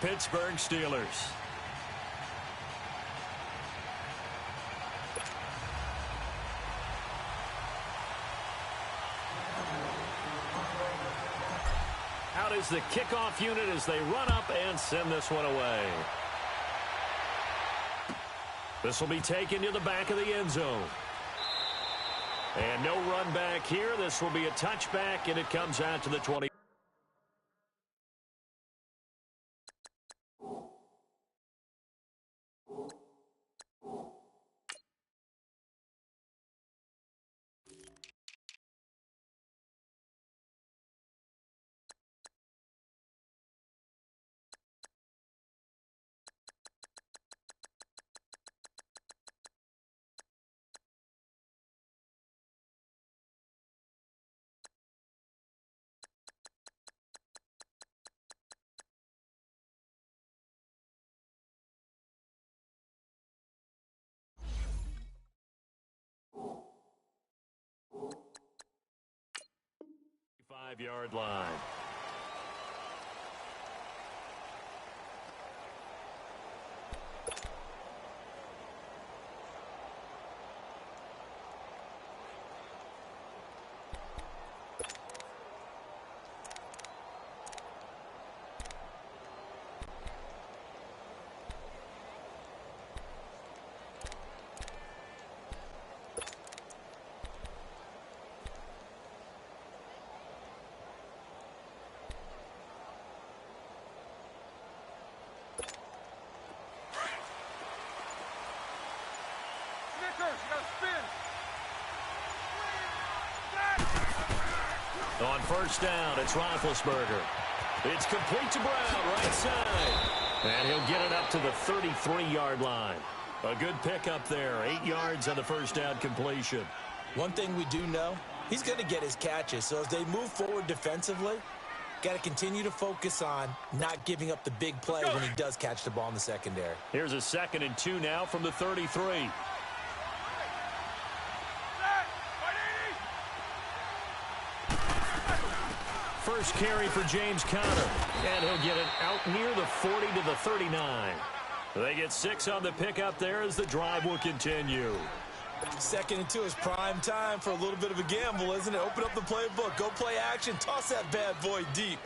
Pittsburgh Steelers. Out is the kickoff unit as they run up and send this one away. This will be taken to the back of the end zone. And no run back here. This will be a touchback, and it comes out to the 20. Five-yard line. On first down, it's Roethlisberger. It's complete to Brown, right side. And he'll get it up to the 33-yard line. A good pickup there, 8 yards on the first down completion. One thing we do know, he's going to get his catches. So as they move forward defensively, got to continue to focus on not giving up the big play when he does catch the ball in the secondary. Here's a 2nd and 2 now from the 33. First carry for James Conner, and he'll get it out near the 40 to the 39. They get 6 on the pickup there as the drive will continue. 2nd and 2 is prime time for a little bit of a gamble, isn't it? Open up the playbook, go play action, toss that bad boy deep.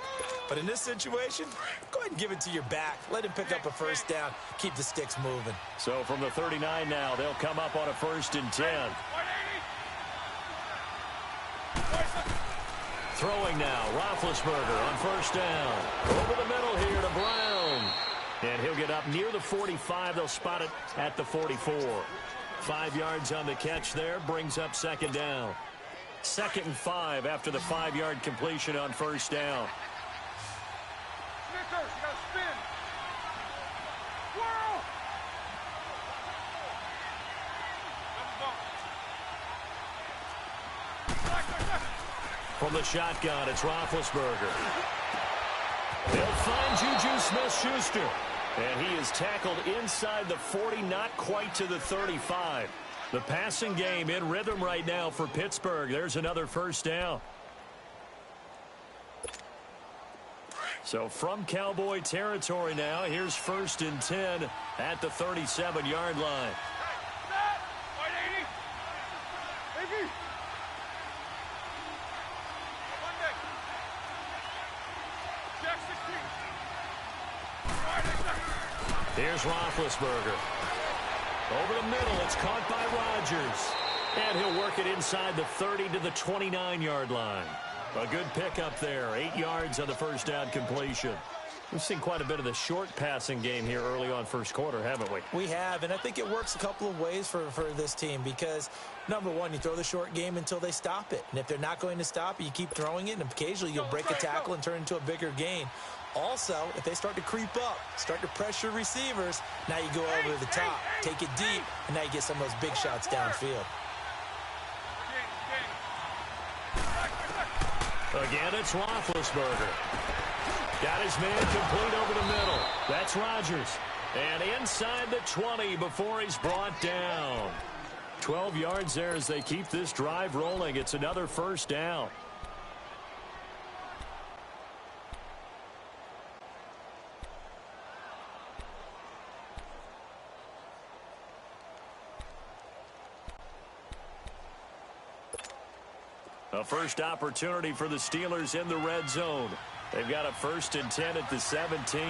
But in this situation, go ahead and give it to your back. Let him pick up a first down, keep the sticks moving. So from the 39 now, they'll come up on a 1st and 10. Throwing now, Roethlisberger on first down. Over the middle here to Brown. And he'll get up near the 45. They'll spot it at the 44. 5 yards on the catch there, brings up 2nd down. 2nd and 5 after the 5-yard completion on first down. Snickers, you gotta spin. Whirl! From the shotgun, it's Roethlisberger. They'll find Juju Smith-Schuster. And he is tackled inside the 40, not quite to the 35. The passing game in rhythm right now for Pittsburgh. There's another first down. So from Cowboy territory now, here's 1st and 10 at the 37-yard line. Here's Roethlisberger. Over the middle, it's caught by Rodgers. And he'll work it inside the 30 to the 29-yard line. A good pickup there, 8 yards on the first down completion. We've seen quite a bit of the short passing game here early on first quarter, haven't we? We have, and I think it works a couple of ways for this team because, number one, you throw the short game until they stop it. And if they're not going to stop it, you keep throwing it, and occasionally you'll break a tackle and turn into a bigger gain. Also, if they start to creep up, start to pressure receivers, now you go over the top, take it deep, and now you get some of those big shots downfield. Again, it's Roethlisberger. Got his man complete over the middle. That's Rodgers. And inside the 20 before he's brought down. 12 yards there as they keep this drive rolling. It's another first down. A first opportunity for the Steelers in the red zone. They've got a 1st and 10 at the 17.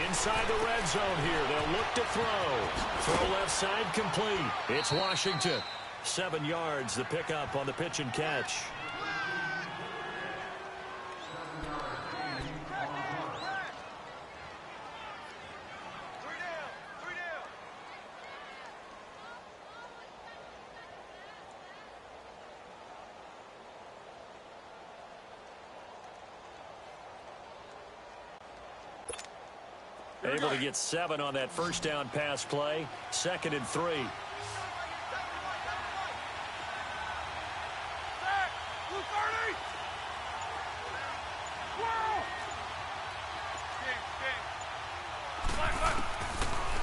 Inside the red zone here. They'll look to throw. Throw left side complete. It's Washington. 7 yards, the pickup on the pitch and catch. Able to get 7 on that first down pass play. 2nd and 3.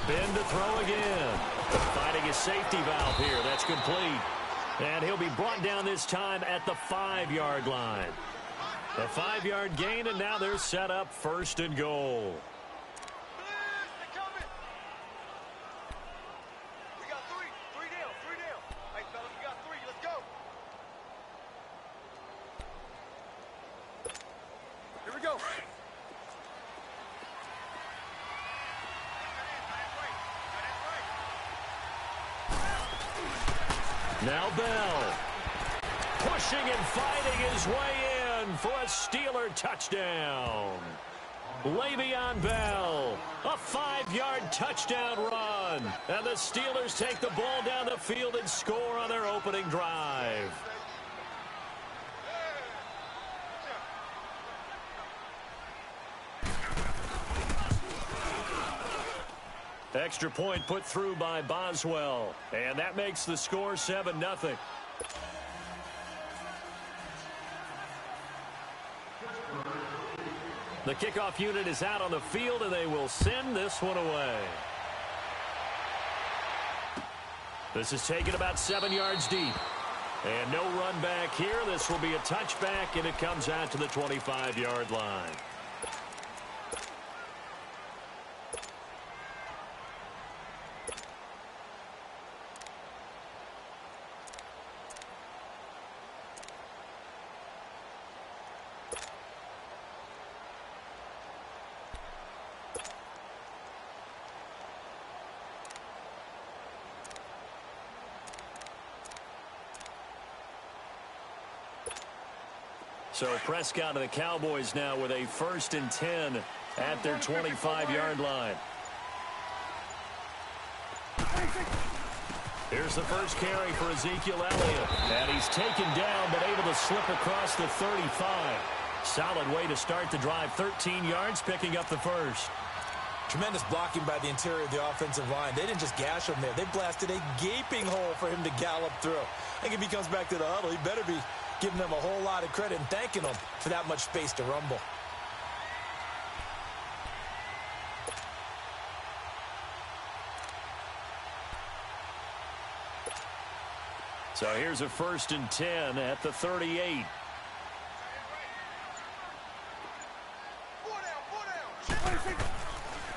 Ben to throw again. Finding a safety valve here. That's complete. And he'll be brought down this time at the 5-yard line. A 5-yard gain, and now they're set up 1st and goal. Now Bell, pushing and fighting his way in for a Steeler touchdown. Le'Veon Bell, a 5-yard touchdown run. And the Steelers take the ball down the field and score on their opening drive. Extra point put through by Boswell. And that makes the score 7-0. The kickoff unit is out on the field, and they will send this one away. This is taken about 7 yards deep. And no run back here. This will be a touchback, and it comes out to the 25-yard line. So Prescott and the Cowboys now with a 1st and 10 at their 25-yard line. Here's the first carry for Ezekiel Elliott. And he's taken down but able to slip across the 35. Solid way to start the drive. 13 yards, picking up the first. Tremendous blocking by the interior of the offensive line. They didn't just gash him there. They blasted a gaping hole for him to gallop through. I think if he comes back to the huddle, he better be giving them a whole lot of credit and thanking them for that much space to rumble. So here's a 1st and 10 at the 38.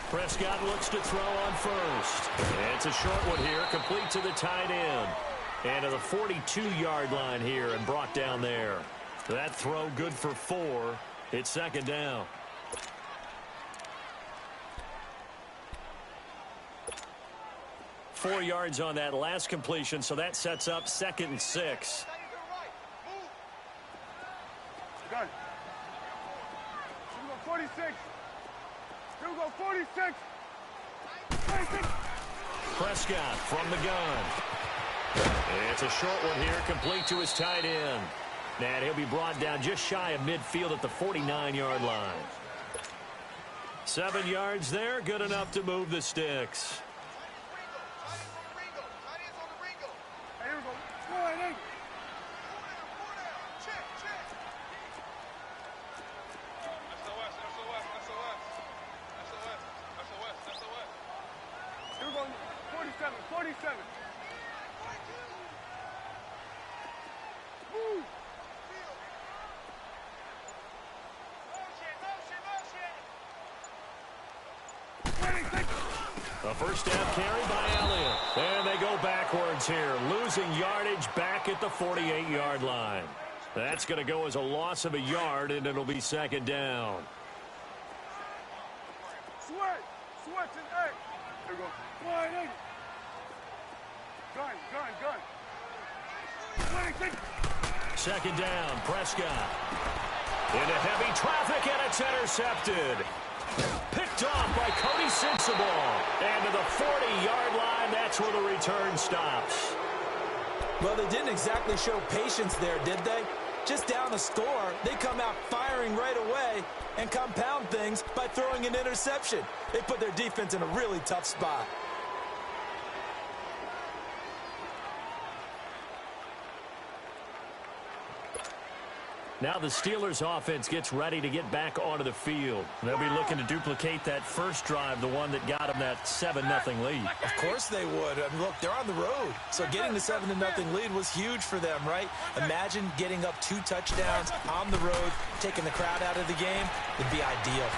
Prescott looks to throw on first. It's a short one here, complete to the tight end. And to the 42-yard line here and brought down there. That throw good for 4. It's 2nd down. Four yards on that last completion, so that sets up 2nd and 6. Gun. Here we go, 46. Here we go, 46. 46. Prescott from the gun. It's a short one here, complete to his tight end. And he'll be brought down just shy of midfield at the 49-yard line. 7 yards there, good enough to move the sticks. Hey, here we go. Go ahead, hey. Here we go, 47, 47. Move. A first down carry by Elliott. And they go backwards here, losing yardage back at the 48-yard line. That's going to go as a loss of a yard, and it'll be second down. Switch and A. There we go. Wide eight. Gun. Second down, Prescott. Into heavy traffic, and it's intercepted. Picked off by Cody Sensabaugh. And to the 40-yard line, that's where the return stops. Well, they didn't exactly show patience there, did they? Just down a score, they come out firing right away and compound things by throwing an interception. They put their defense in a really tough spot. Now the Steelers offense gets ready to get back onto the field. They'll be looking to duplicate that first drive, the one that got them that 7-0 lead. Of course they would. I mean, look, they're on the road. So getting the 7-0 lead was huge for them, right? Imagine getting up 2 touchdowns on the road, taking the crowd out of the game. It'd be ideal.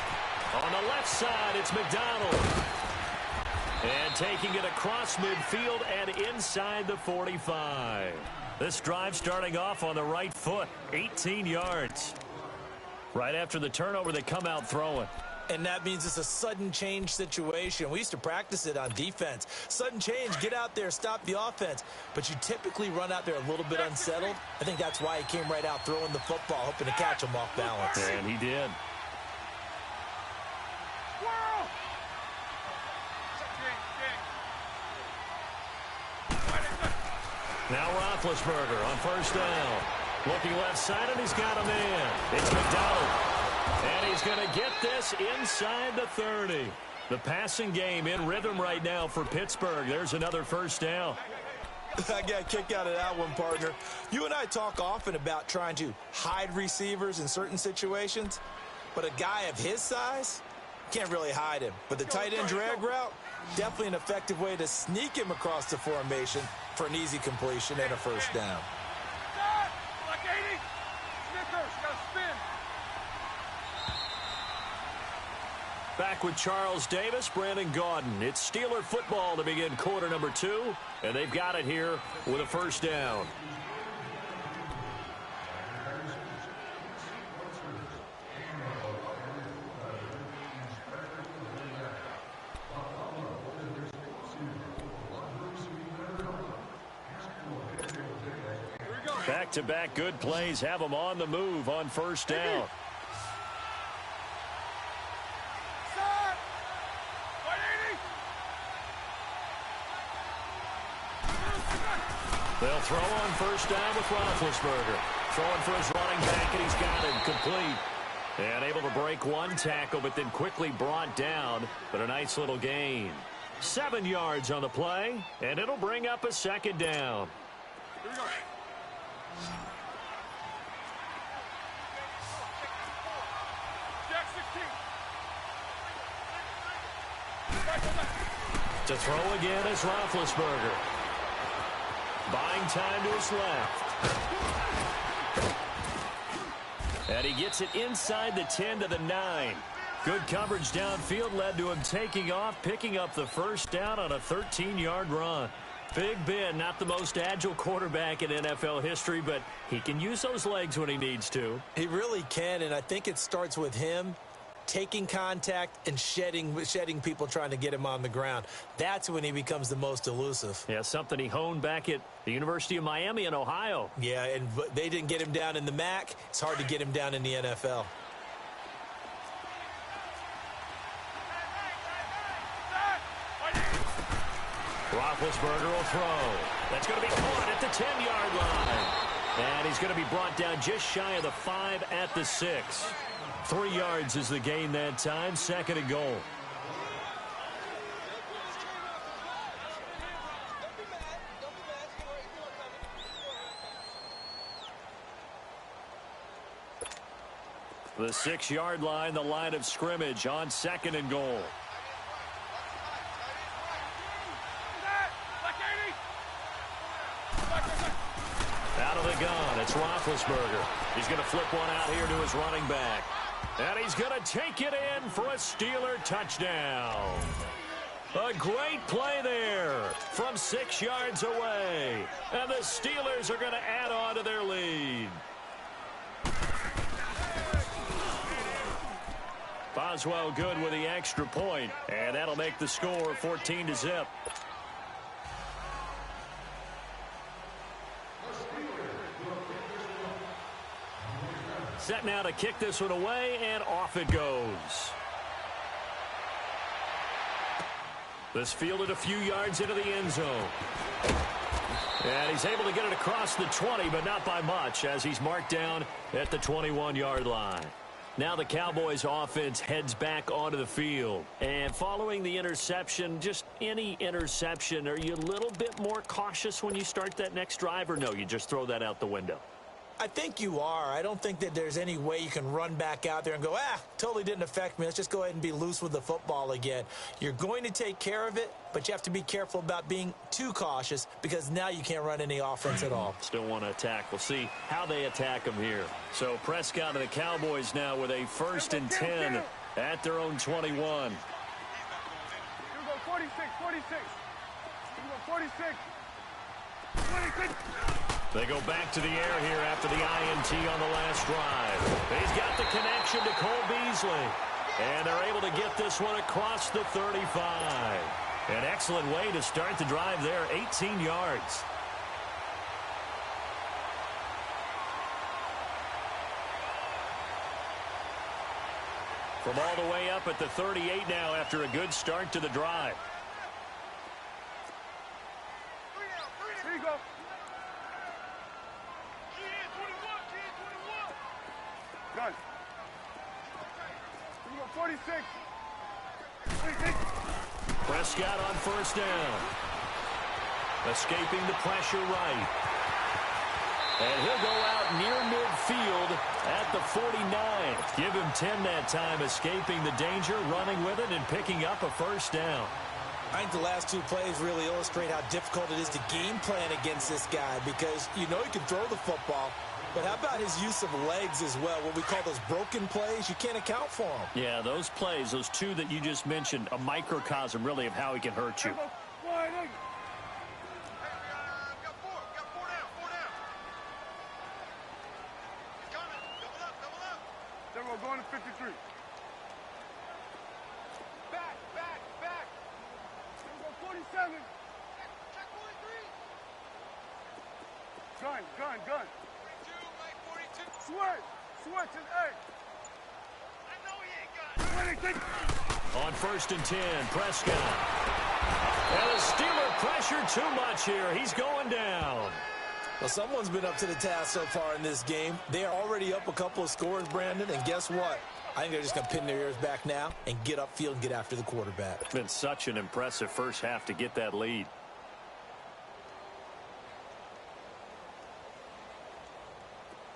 On the left side, it's McDonald. And taking it across midfield and inside the 45. This drive starting off on the right foot, 18 yards. Right after the turnover, they come out throwing. And that means it's a sudden change situation. We used to practice it on defense. Sudden change, get out there, stop the offense. But you typically run out there a little bit unsettled. I think that's why he came right out throwing the football, hoping to catch him off balance. And he did. Now Roethlisberger on first down. Looking left side, and he's got a man. It's McDonald. And he's going to get this inside the 30. The passing game in rhythm right now for Pittsburgh. There's another first down. I got a kick out of that one, partner. You and I talk often about trying to hide receivers in certain situations, but a guy of his size can't really hide him. But the tight end drag route, definitely an effective way to sneak him across the formation for an easy completion and a first down. Like 80. Snickers, got to spin. Back with Charles Davis, Brandon Gaudin. It's Steeler football to begin quarter number 2, and they've got it here with a first down. Back-to-back good plays have them on the move on first down. They'll throw on first down with Roethlisberger. Throwing for his running back, and he's got it complete. And able to break one tackle, but then quickly brought down. But a nice little gain. 7 yards on the play, and it'll bring up a second down. Here we go. To throw again is Roethlisberger. Buying time to his left. And he gets it inside the 10 to the 9. Good coverage downfield led to him taking off, picking up the first down on a 13-yard run. Big Ben, not the most agile quarterback in NFL history, but he can use those legs when he needs to. He really can, and I think it starts with him taking contact and shedding people trying to get him on the ground. That's when he becomes the most elusive. Yeah, something he honed back at the University of Miami in Ohio. Yeah, and they didn't get him down in the MAC. It's hard to get him down in the NFL. Roethlisberger will throw. That's going to be caught at the 10-yard line. And he's going to be brought down just shy of the 5 at the 6. 3 yards is the gain that time. Second and goal. The 6-yard line, the line of scrimmage on second and goal. Out of the gun, it's Roethlisberger. He's going to flip one out here to his running back. And he's going to take it in for a Steeler touchdown. A great play there from 6 yards away. And the Steelers are going to add on to their lead. Boswell good with the extra point, and that'll make the score 14-0. Set now to kick this one away, and off it goes. This fielded a few yards into the end zone. And he's able to get it across the 20, but not by much, as he's marked down at the 21-yard line. Now the Cowboys offense heads back onto the field. And following the interception, just any interception, are you a little bit more cautious when you start that next drive, or no, you just throw that out the window? I think you are. I don't think that there's any way you can run back out there and go, totally didn't affect me. Let's just go ahead and be loose with the football again. You're going to take care of it, but you have to be careful about being too cautious because now you can't run any offense at all. Still want to attack. We'll see how they attack them here. So Prescott and the Cowboys now with a 1st and 10 at their own 21. Here we go, 46, 46. Here we go, 46. 26. They go back to the air here after the INT on the last drive. He's got the connection to Cole Beasley. And they're able to get this one across the 35. An excellent way to start the drive there, 18 yards. From all the way up at the 38 now after a good start to the drive. Here you go. Gun. Here we go, 46. 26. Prescott on 1st down. Escaping the pressure right. And he'll go out near midfield at the 49. Give him 10 that time, escaping the danger, running with it, and picking up a 1st down. I think the last 2 plays really illustrate how difficult it is to game plan against this guy because you know he can throw the football, but how about his use of legs as well? What we call those broken plays, you can't account for them. Yeah, those plays, those 2 that you just mentioned, a microcosm really of how he can hurt you. We're going to 53. Back. Here we go, 47. Check 43. Gun. 42. Switch is 8. I know he ain't got it. On 1st and 10, Prescott. And the Steeler pressure too much here. He's going down. Well, someone's been up to the task so far in this game. They are already up a couple of scores, Brandon, and guess what? I think they're just going to pin their ears back now and get upfield and get after the quarterback. It's been such an impressive first half to get that lead.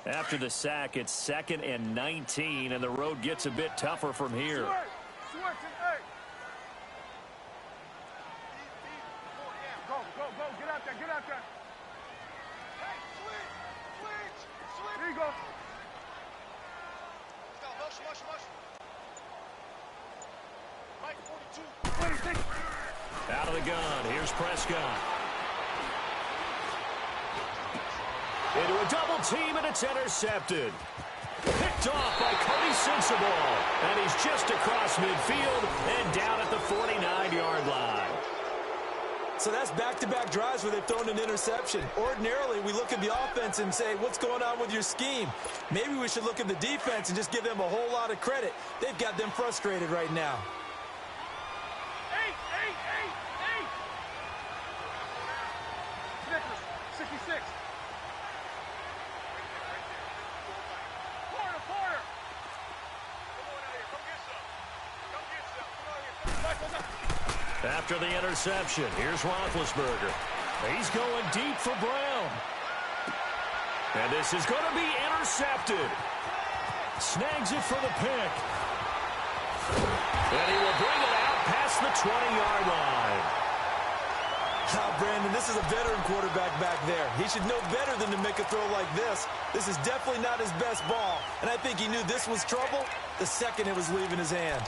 After the sack, it's 2nd and 19, and the road gets a bit tougher from here. Switch is 8. Go. Get out there. Here you go. Mike 42. 26. Out of the gun. Here's Prescott. Into a double team, and it's intercepted. Picked off by Cody Sensible. And he's just across midfield and down at the 49-yard line. So that's back-to-back drives where they've thrown an interception. Ordinarily, we look at the offense and say, what's going on with your scheme? Maybe we should look at the defense and just give them a whole lot of credit. They've got them frustrated right now. 8. 66. Porter. After the interception, here's Roethlisberger. He's going deep for Brown. And this is going to be intercepted. Snags it for the pick. And he will bring it out past the 20-yard line. Now, Brandon, this is a veteran quarterback back there. He should know better than to make a throw like this. This is definitely not his best ball. And I think he knew this was trouble the second it was leaving his hand.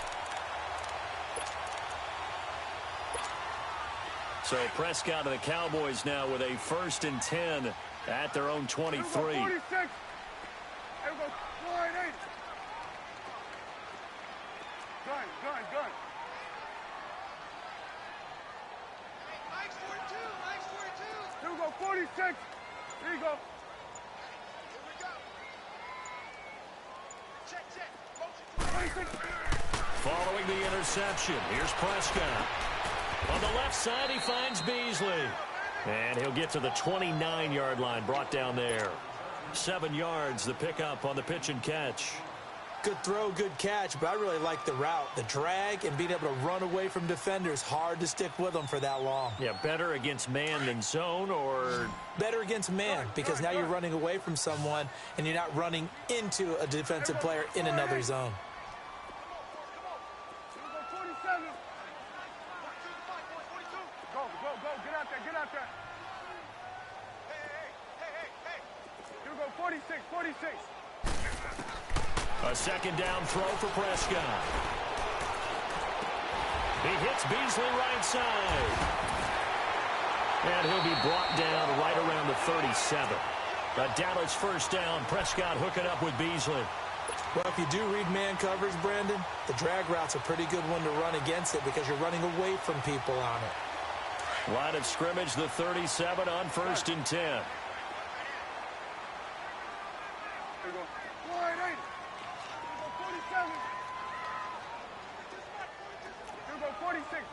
So Prescott and the Cowboys now with a 1st and 10 at their own 23. 46. Here we go. Line 8. Gun. Mike's 42. Here we go. 46. Here you go. Here we go. Check. 26. Following the interception, here's Prescott. On the left side, he finds Beasley. And he'll get to the 29-yard line, brought down there. 7 yards, the pickup on the pitch and catch. Good throw, good catch, but I really like the route. The drag and being able to run away from defenders, hard to stick with them for that long. Yeah, better against man than zone, or? Better against man, because now you're running away from someone and you're not running into a defensive player in another zone. Get out there. Hey. Here we go, 46. A second down throw for Prescott. He hits Beasley right side. And he'll be brought down right around the 37. A Dallas 1st down. Prescott hooking up with Beasley. Well, if you do read man coverage, Brandon, the drag route's a pretty good one to run against it because you're running away from people on it. Line of scrimmage, the 37 on 1st and 10. Here we go. Line 8. Here we go, 47. Here we go, 46.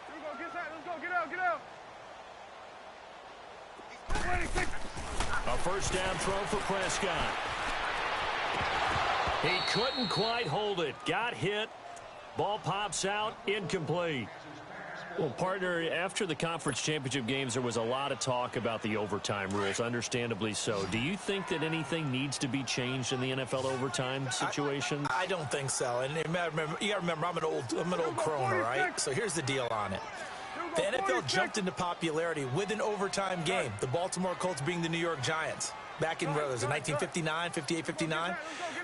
Here we go, get that. Let's go, get out. 26. A 1st down throw for Prescott. He couldn't quite hold it. Got hit. Ball pops out. Incomplete. Well, partner, after the conference championship games, there was a lot of talk about the overtime rules, understandably so. Do you think that anything needs to be changed in the NFL overtime situation? I don't think so. And you got to remember, I'm an old croner, right? So here's the deal on it. The NFL jumped into popularity with an overtime game. The Baltimore Colts being the New York Giants. Back in, what was it, 1959, 58, 59?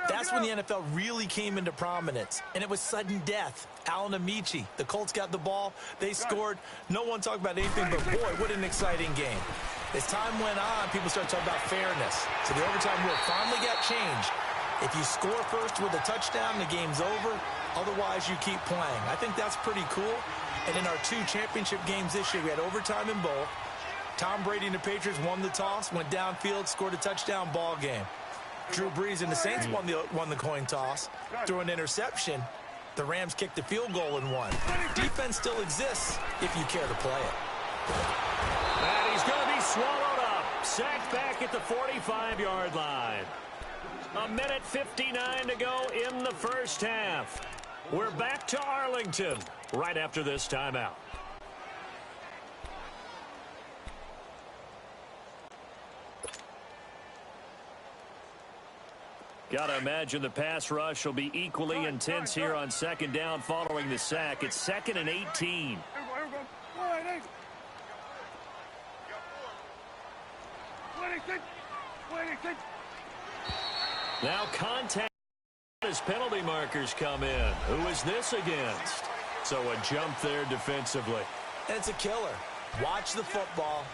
That's when the NFL really came into prominence. And it was sudden death. Alan Amici, the Colts got the ball. They scored. No one talked about anything but, boy, what an exciting game. As time went on, people started talking about fairness. So the overtime rule finally got changed. If you score first with a touchdown, the game's over. Otherwise, you keep playing. I think that's pretty cool. And in our 2 championship games this year, we had overtime in both. Tom Brady and the Patriots won the toss, went downfield, scored a touchdown, ball game. Drew Brees and the Saints won the coin toss, threw an interception. The Rams kicked the field goal and won. Defense still exists if you care to play it. And he's going to be swallowed up. Sacked back at the 45-yard line. 1:59 to go in the 1st half. We're back to Arlington right after this timeout. Got to imagine the pass rush will be equally intense here on 2nd down following the sack. It's 2nd and 18. Here we go. Line 8. 26. Now contact as penalty markers come in. Who is this against? So a jump there defensively. And it's a killer. Watch the football.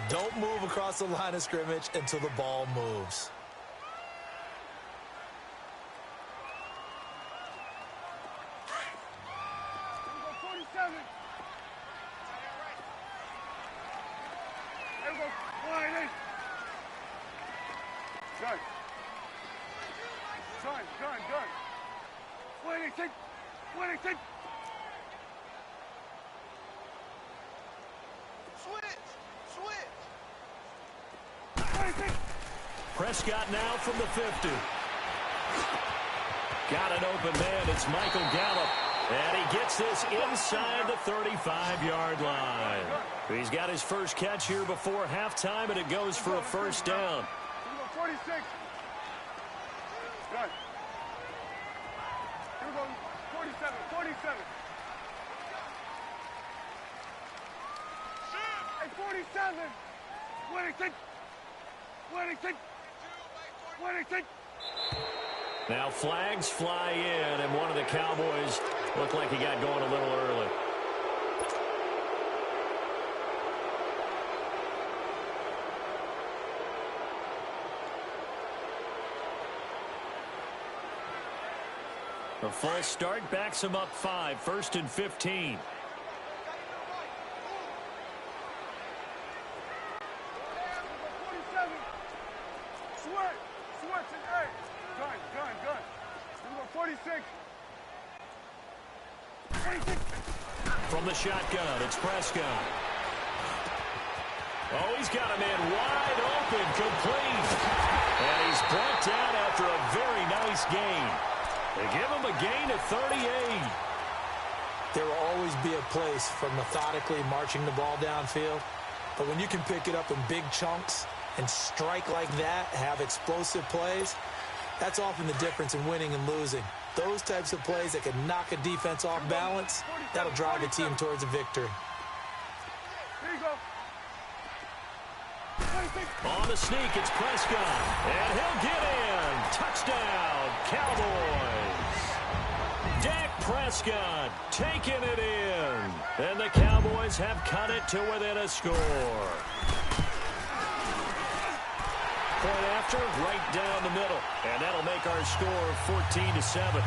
Don't move across the line of scrimmage until the ball moves. Gun. 26. Switch. 26. Prescott now from the 50. Got an open man. It's Michael Gallup. And he gets this inside the 35-yard line. He's got his first catch here before halftime, and it goes for a 1st down. 46. Good. Here we go. 47. Hey, 47. 26. Now flags fly in, and one of the Cowboys looked like he got going a little early. A false start backs him up 5, 1st and 15. Switch and 8. Gun. Number 46. From the shotgun, it's Prescott. Oh, he's got a man wide open, complete. And he's brought down after a very nice gain. They give him a gain of 38. There will always be a place for methodically marching the ball downfield. But when you can pick it up in big chunks and strike like that, have explosive plays, that's often the difference in winning and losing. Those types of plays that can knock a defense off balance, that'll drive a team towards a victory. Here you go. On the sneak, it's Prescott. And he'll get in. Touchdown, Cowboys. Dak Prescott taking it in. And the Cowboys have cut it to within a score. Point after, right down the middle. And that'll make our score 14-7.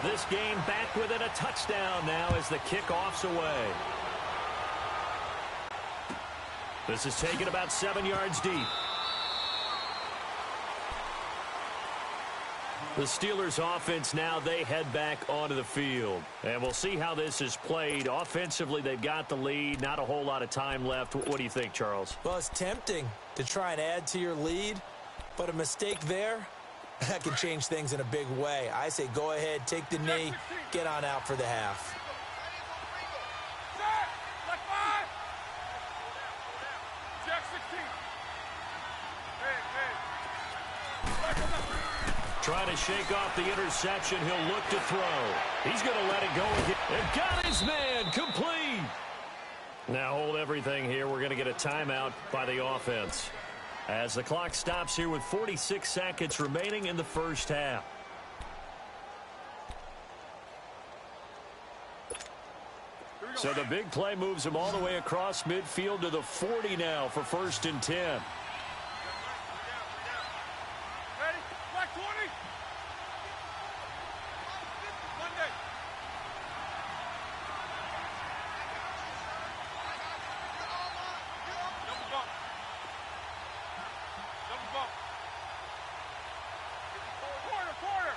This game back within a touchdown now as the kickoff's away. This is taken about 7 yards deep. The Steelers offense now, they head back onto the field. And we'll see how this is played. Offensively, they've got the lead. Not a whole lot of time left. What do you think, Charles? Well, it's tempting to try and add to your lead, but a mistake there, that can change things in a big way. I say go ahead, take the knee, get on out for the half. Like 5. Jack 16. Trying to shake off the interception. He'll look to throw. He's going to let it go again. And got his man complete. Now hold everything here. We're going to get a timeout by the offense as the clock stops here with 46 seconds remaining in the first half. So the big play moves him all the way across midfield to the 40 now for 1st and 10. Ready? Black 20. Monday. Double bump. Quarter.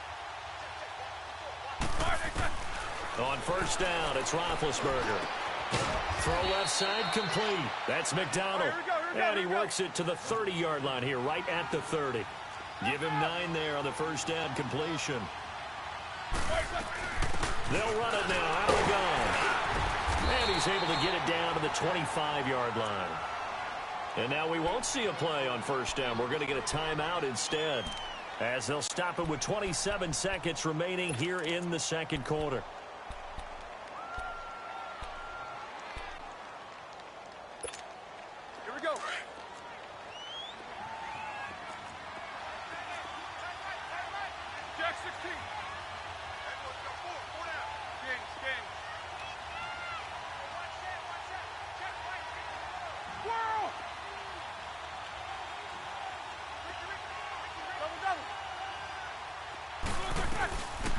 On 1st down, it's Roethlisberger. Throw left side complete. That's McDonald. And he works it to the 30-yard line here, right at the 30. Give him 9 there on the 1st down completion. They'll run it now out of the gun. And he's able to get it down to the 25-yard line. And now we won't see a play on 1st down. We're going to get a timeout instead, as they'll stop it with 27 seconds remaining here in the second quarter. Here we go. Jack 16. Games. Whoa!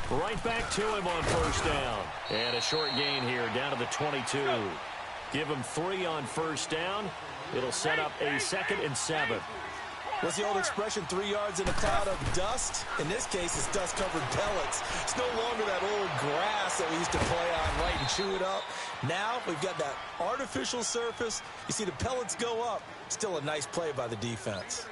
Double. Right back to him on 1st down. And a short gain here down to the 22. Give him 3 on 1st down. It'll set up a 2nd and 7. What's the old expression, 3 yards in a cloud of dust? In this case, it's dust-covered pellets. It's no longer that old grass that we used to play on, right, and chew it up. Now we've got that artificial surface. You see the pellets go up. Still a nice play by the defense.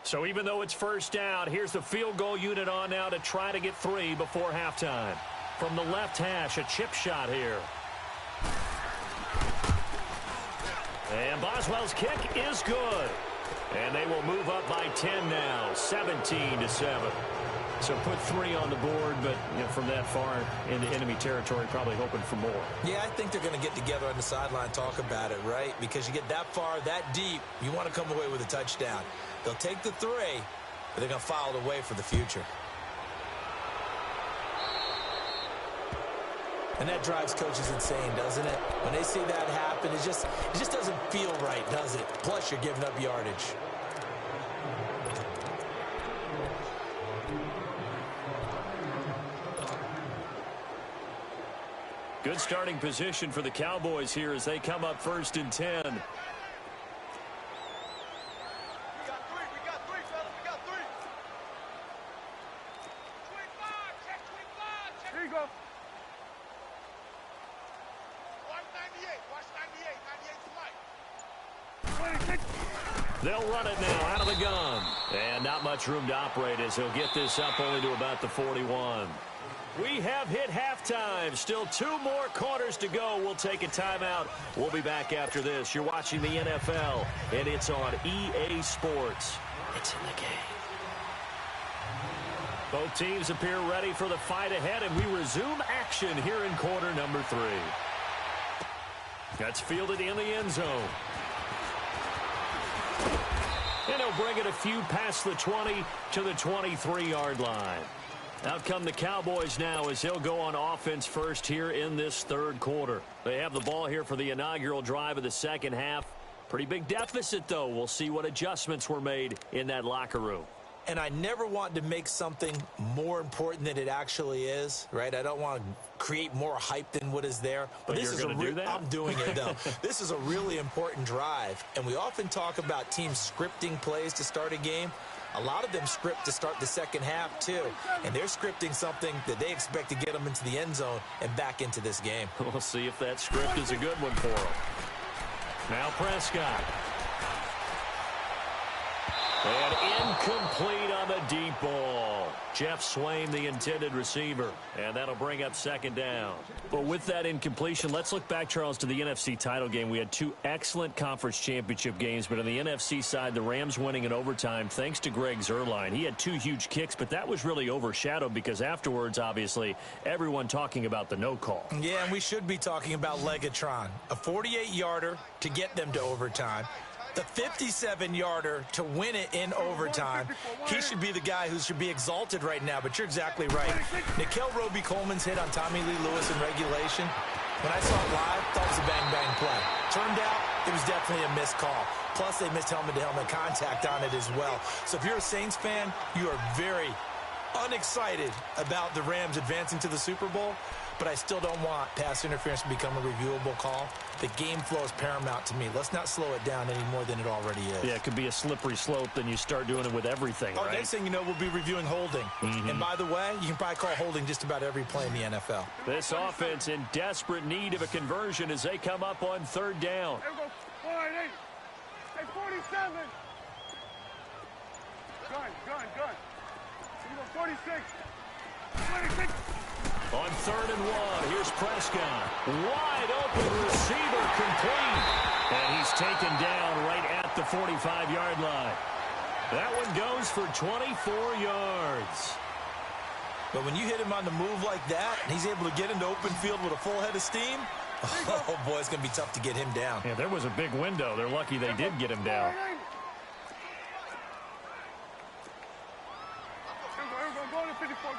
So even though it's 1st down, here's the field goal unit on now to try to get 3 before halftime. From the left hash, a chip shot here. And Boswell's kick is good. And they will move up by 10 now, 17-7. So put 3 on the board, but from that far into enemy territory, probably hoping for more. Yeah, I think they're going to get together on the sideline, talk about it, right? Because you get that far, that deep, you want to come away with a touchdown. They'll take the 3, but they're going to file it away for the future. And that drives coaches insane, doesn't it? When they see that happen, it just doesn't feel right, does it? Plus, you're giving up yardage. Good starting position for the Cowboys here as they come up 1st and 10. We got 3, fellas. We got 3. 25, check 25. Here you go. Watch 98. Watch 98. 98 to Mike. 26. They'll run it now out of the gun. And not much room to operate as he'll get this up only to about the 41. We have hit halftime. Still 2 more quarters to go. We'll take a timeout. We'll be back after this. You're watching the NFL, and it's on EA Sports. It's in the game. Both teams appear ready for the fight ahead, and we resume action here in quarter number 3. That's fielded in the end zone. And he'll bring it a few past the 20 to the 23-yard line. Out come the Cowboys now as he'll go on offense first here in this 3rd quarter. They have the ball here for the inaugural drive of the 2nd half. Pretty big deficit, though. We'll see what adjustments were made in that locker room. And I never want to make something more important than it actually is, right? I don't want to create more hype than what is there. But this is do that? I'm doing it, though. This is a really important drive. And we often talk about teams scripting plays to start a game. A lot of them script to start the 2nd half, too. And they're scripting something that they expect to get them into the end zone and back into this game. We'll see if that script is a good one for them. Now Prescott. And incomplete on the deep ball. Jeff Swain, the intended receiver. And that'll bring up 2nd down. But with that incompletion, let's look back, Charles, to the NFC title game. We had 2 excellent conference championship games, but on the NFC side, the Rams winning in overtime thanks to Greg Zuerlein. He had 2 huge kicks, but that was really overshadowed because afterwards, obviously, everyone talking about the no call. Yeah, and we should be talking about Legatron. A 48-yarder to get them to overtime. The 57-yarder to win it in overtime. He should be the guy who should be exalted right now, but you're exactly right. Nickel Roby-Coleman's hit on Tommy Lee Lewis in regulation, when I saw it live, thought it was a bang-bang play. Turned out, it was definitely a missed call. Plus, they missed helmet-to-helmet contact on it as well. So if you're a Saints fan, you are very unexcited about the Rams advancing to the Super Bowl, but I still don't want pass interference to become a reviewable call. The game flow is paramount to me. Let's not slow it down any more than it already is. Yeah, it could be a slippery slope, then you start doing it with everything, right? Next thing you know, we'll be reviewing holding. And by the way, you can probably call holding just about every play in the NFL. This offense in desperate need of a conversion as they come up on 3rd down. There we go. 48. Hey, 47. Gun. Here we go, 46. 26. On 3rd and 1, here's Prescott. Wide open receiver complete. And he's taken down right at the 45-yard line. That one goes for 24 yards. But when you hit him on the move like that, and he's able to get into open field with a full head of steam, oh, boy, it's going to be tough to get him down. Yeah, there was a big window. They're lucky they did get him down. Here we go. Go to 54.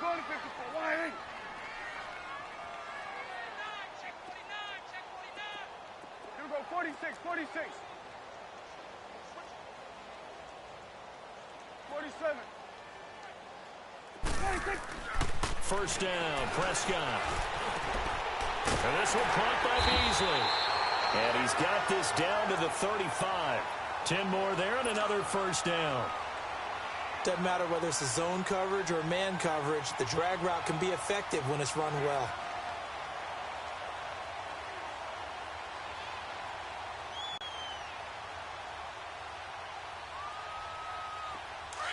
Wide 8. Here we go. 46. 47. First down, Prescott. And this one caught by Beasley. And he's got this down to the 35. 10 more there and another first down. Doesn't matter whether it's a zone coverage or man coverage, the drag route can be effective when it's run well.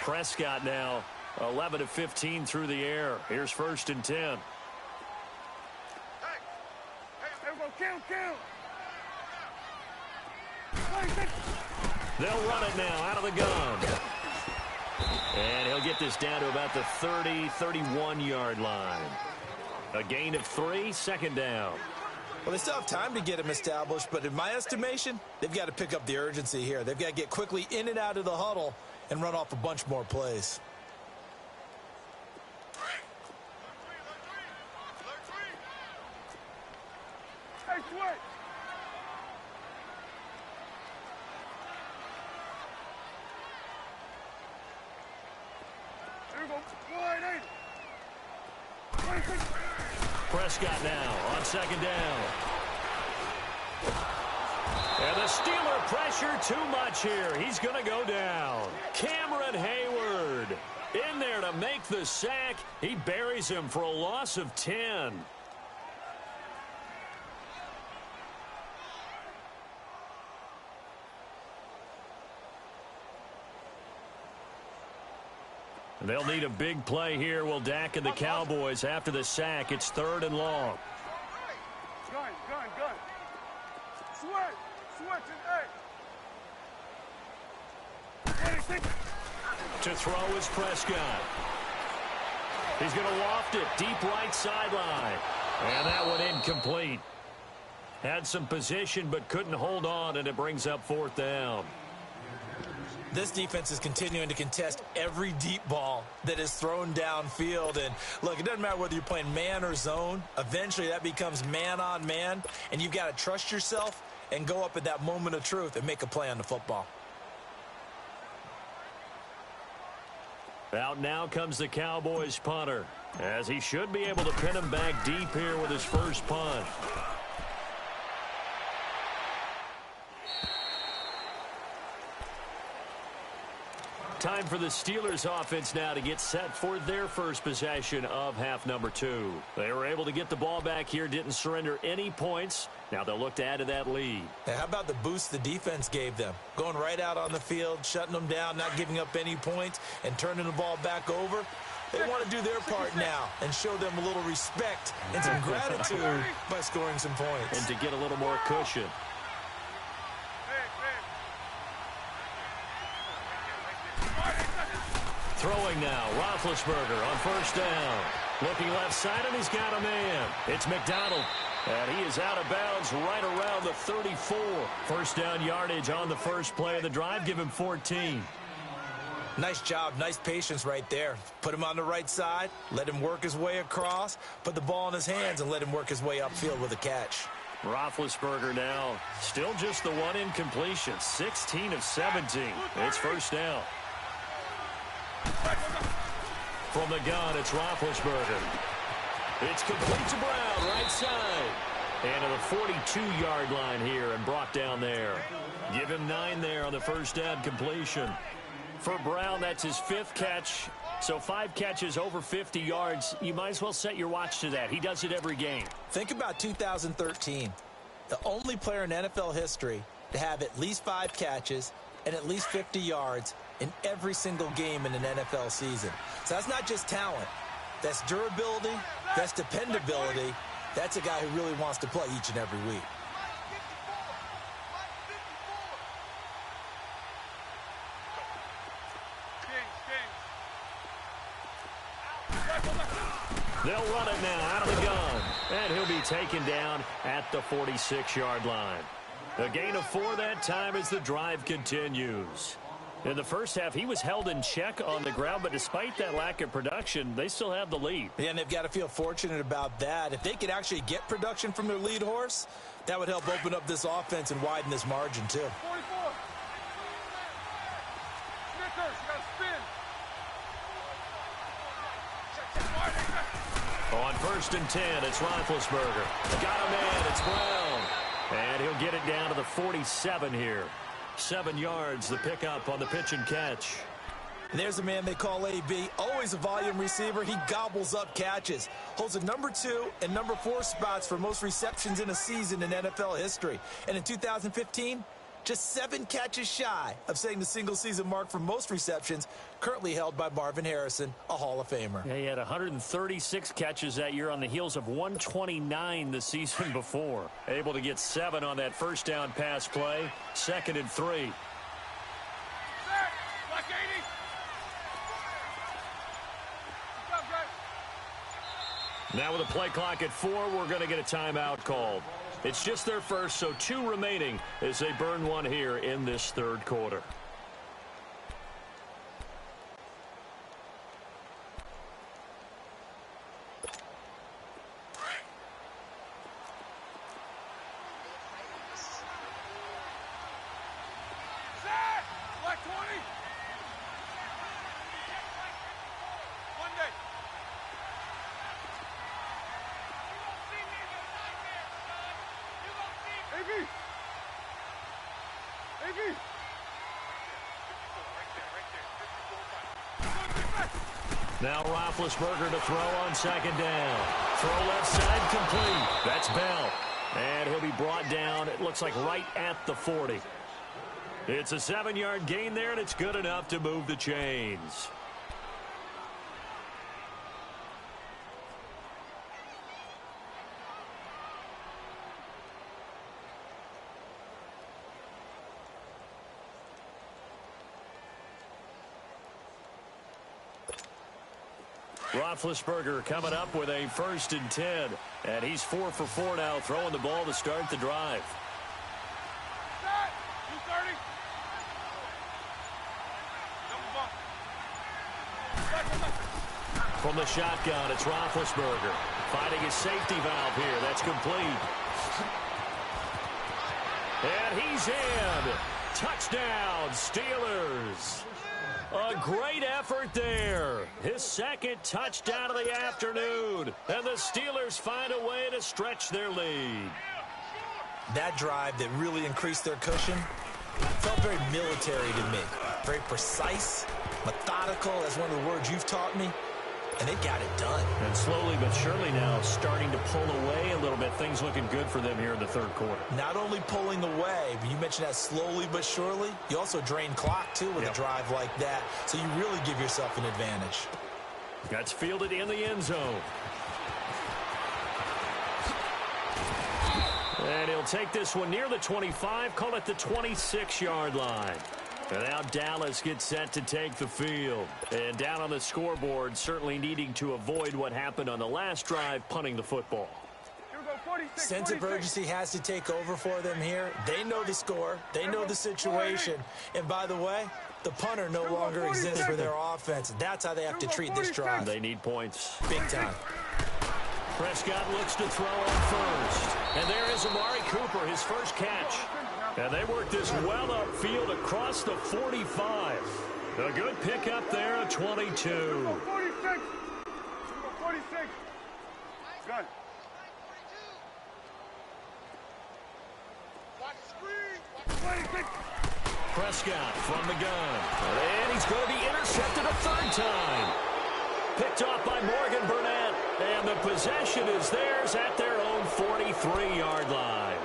Prescott now 11 of 15 through the air. Here's 1st and 10. There we go. Kill. They'll run it now out of the gun. And he'll get this down to about the 30, 31-yard line. A gain of 3, second down. Well, they still have time to get him established, but in my estimation, they've got to pick up the urgency here. They've got to get quickly in and out of the huddle and run off a bunch more plays. Hey, switch. Here we go. 180. 26. Prescott now on second down. And the Steeler pressure too much here. He's going to go down. Cameron Hayward in there to make the sack. He buries him for a loss of 10. They'll need a big play here. Will Dak and the Cowboys after the sack. It's 3rd and long. Gun. Switch and 8. 26. To throw is Prescott. He's going to loft it deep right sideline. And that one incomplete. Had some position but couldn't hold on, and it brings up 4th down. This defense is continuing to contest every deep ball that is thrown downfield. And, look, it doesn't matter whether you're playing man or zone. Eventually, that becomes man on man, and you've got to trust yourself and go up at that moment of truth and make a play on the football. Out now comes the Cowboys punter, as he should be able to pin him back deep here with his first punt. Time for the Steelers offense now to get set for their first possession of half number 2. They were able to get the ball back here, didn't surrender any points. Now they'll look to add to that lead. Now, how about the boost the defense gave them? Going right out on the field, shutting them down, not giving up any points, and turning the ball back over. They want to do their part now and show them a little respect and some gratitude by scoring some points. And to get a little more cushion. Throwing now, Roethlisberger on first down. Looking left side, and he's got a man. It's McDonald. And he is out of bounds right around the 34. First down yardage on the first play of the drive. Give him 14. Nice job, nice patience right there. Put him on the right side, let him work his way across, put the ball in his hands, and let him work his way upfield with a catch. Roethlisberger now, still just the one incompletion. 16 of 17. It's first down. From the gun, it's Roethlisberger. It's complete to Brown, right side. And to the 42-yard line here and brought down there. Give him 9 there on the first down completion. For Brown, that's his 5th catch. So 5 catches over 50 yards. You might as well set your watch to that. He does it every game. Think about 2013. The only player in NFL history to have at least 5 catches and at least 50 yards in every single game in an NFL season. So that's not just talent. That's durability. That's dependability. That's a guy who really wants to play each and every week. They'll run it now out of the gun. And he'll be taken down at the 46-yard line. A gain of 4 that time as the drive continues. In the first half, he was held in check on the ground, but despite that lack of production, they still have the lead. Yeah, and they've got to feel fortunate about that. If they could actually get production from their lead horse, that would help open up this offense and widen this margin, too. 44. Snickers, you got to spin. On first and 10, it's Roethlisberger. Got a man, it's Brown. And he'll get it down to the 47 here. 7 yards, the pickup on the pitch and catch. And there's a man they call AB, always a volume receiver. He gobbles up catches. Holds the number 2 and number 4 spots for most receptions in a season in NFL history. And in 2015, just 7 catches shy of setting the single-season mark for most receptions, currently held by Marvin Harrison, a Hall of Famer. Yeah, he had 136 catches that year on the heels of 129 the season before. Able to get 7 on that first down pass play. 2nd and 3. Now with a play clock at 4, we're going to get a timeout called. It's just their first, so 2 remaining as they burn one here in this third quarter. Now Roethlisberger to throw on second down. Throw left side complete. That's Bell. And he'll be brought down, it looks like right at the 40. It's a 7-yard gain there, and it's good enough to move the chains. Roethlisberger coming up with a 1st and 10. And he's 4 for 4 now, throwing the ball to start the drive. From the shotgun, it's Roethlisberger. Finding his safety valve here. That's complete. And he's in. Touchdown, Steelers. A great effort there. His 2nd touchdown of the afternoon. And the Steelers find a way to stretch their lead. That drive that really increased their cushion felt very military to me. Very precise, methodical, that's one of the words you've taught me. And they got it done. And slowly but surely now starting to pull away a little bit. Things looking good for them here in the third quarter. Not only pulling away, but you mentioned that slowly but surely. You also drain clock, too, with a drive like that. So you really give yourself an advantage. That's fielded in the end zone. And he'll take this one near the 25, call it the 26-yard line. And now Dallas gets set to take the field. And down on the scoreboard, certainly needing to avoid what happened on the last drive, punting the football. Sense of urgency has to take over for them here. They know the score. They know the situation. And by the way, the punter no longer exists for their offense. That's how they have to treat this drive. They need points. Big time. Prescott looks to throw on first. And there is Amari Cooper, his first catch. And they work this well upfield across the 45. A good pickup there at 22. 46. 46. Good. Prescott from the gun. And he's going to be intercepted a 3rd time. Picked off by Morgan Burnett. And the possession is theirs at their own 43-yard line.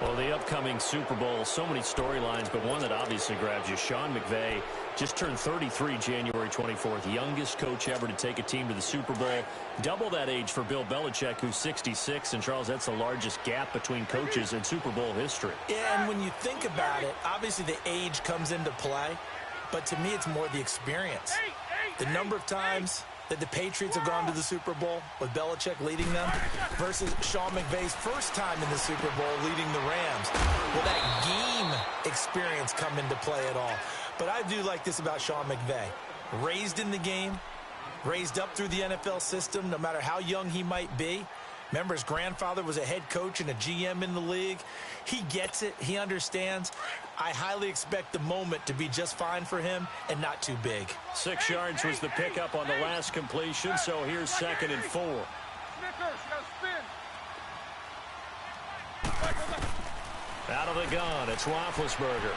Well, the upcoming Super Bowl, so many storylines, but one that obviously grabs you. Sean McVay just turned 33 January 24th, youngest coach ever to take a team to the Super Bowl. Double that age for Bill Belichick, who's 66. And, Charles, that's the largest gap between coaches in Super Bowl history. Yeah, and when you think about it, obviously the age comes into play. But to me, it's more the experience. The number of times that the Patriots have gone to the Super Bowl with Belichick leading them versus Sean McVay's first time in the Super Bowl leading the Rams. Will that game experience come into play at all? But I do like this about Sean McVay. Raised in the game, raised up through the NFL system, no matter how young he might be. Remember, his grandfather was a head coach and a GM in the league. He gets it. He understands. I highly expect the moment to be just fine for him and not too big. 6 yards was the pickup on the last completion, so here's 2nd and 4. Out of the gun, it's Roethlisberger.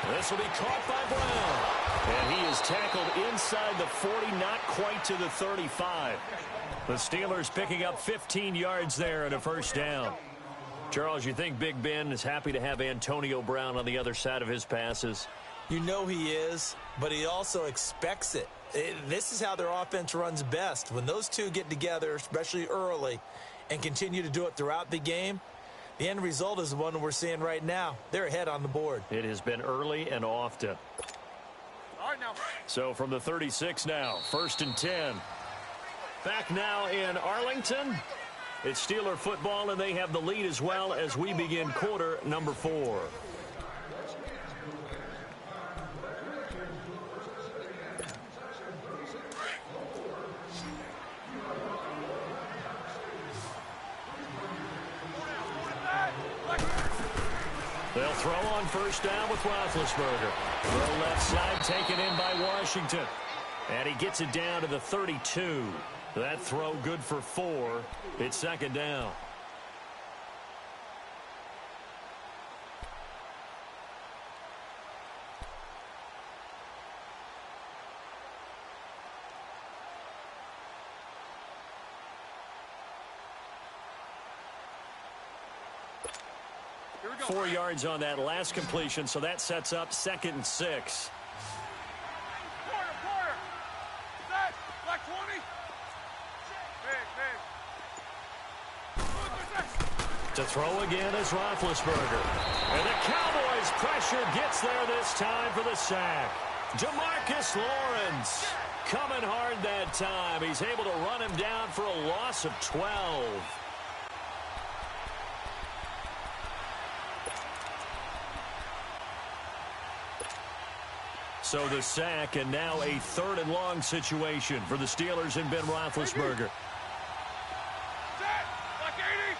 This will be caught by Brown. And he is tackled inside the 40, not quite to the 35. The Steelers picking up 15 yards there and a 1st down. Charles, you think Big Ben is happy to have Antonio Brown on the other side of his passes? You know he is, but he also expects it. This is how their offense runs best. When those two get together, especially early, and continue to do it throughout the game, the end result is the one we're seeing right now. They're ahead on the board. It has been early and often. All right, now. So from the 36 now, 1st and 10. Back now in Arlington. It's Steeler football, and they have the lead as well as we begin quarter number 4. They'll throw on first down with Roethlisberger. Throw left side taken in by Washington. And he gets it down to the 32. That throw good for 4. It's second down. Here we go. 4 yards on that last completion, so that sets up 2nd and 6. Quarter. Set. Black 20. Big. To throw again is Roethlisberger. And the Cowboys' pressure gets there this time for the sack. Demarcus Lawrence coming hard that time. He's able to run him down for a loss of 12. So the sack, and now a 3rd and long situation for the Steelers and Ben Roethlisberger. Set. Black 80.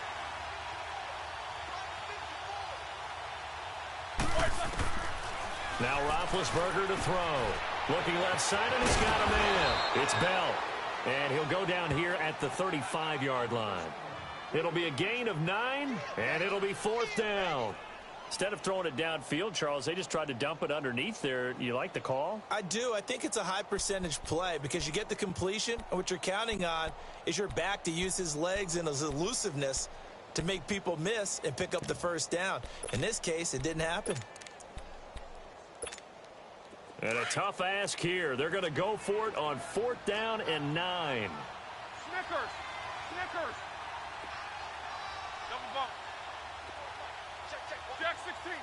Now Roethlisberger to throw. Looking left side, and he's got a man. It's Bell. And he'll go down here at the 35-yard line. It'll be a gain of 9, and it'll be 4th down. Instead of throwing it downfield, Charles, they just tried to dump it underneath there. You like the call? I do. I think it's a high percentage play because you get the completion, and what you're counting on is your back to use his legs and his elusiveness to make people miss and pick up the first down. In this case, it didn't happen. And a tough ask here. They're going to go for it on 4th down and 9. Snickers. Double bump. Jack 16.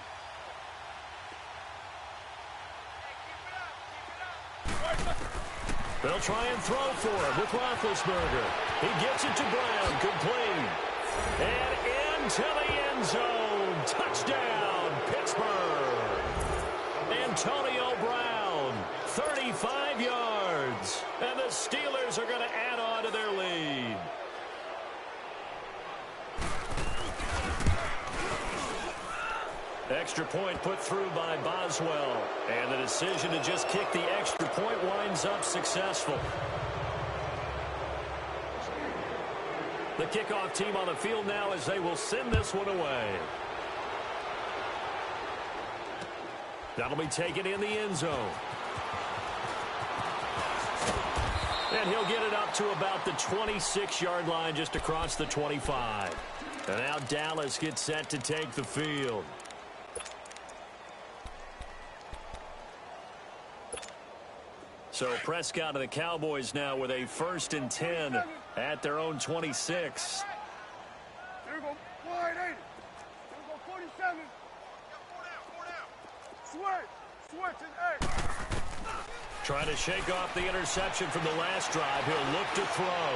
They'll try and throw for it with Roethlisberger. He gets it to Brown, complete. And into the end zone. Touchdown, Pittsburgh. Antonio Brown, 35 yards. And the Steelers are going to add on to their lead. Extra point put through by Boswell. And the decision to just kick the extra point winds up successful. The kickoff team on the field now as they will send this one away. That'll be taken in the end zone. And he'll get it up to about the 26-yard line just across the 25. And now Dallas gets set to take the field. So Prescott and the Cowboys now with a 1st and 10 at their own 26. Here we go. Wide 80. Here we go. 47. Switch and 8. Trying to shake off the interception from the last drive. He'll look to throw.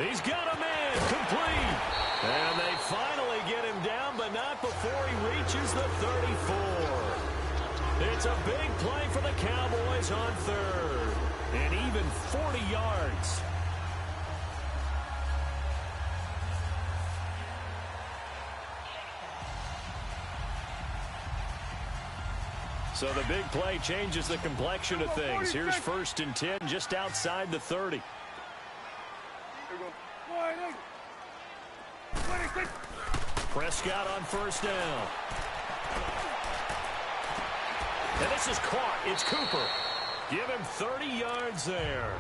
He's got a man. Complete. And they finally get him down, but not before he reaches the 34. It's a big play for the Cowboys on 3rd. And even 40 yards. So the big play changes the complexion of things. Here's 1st and 10 just outside the 30. Here we go. Wide 80. 26. Prescott on first down. And this is caught. It's Cooper. Give him 30 yards there.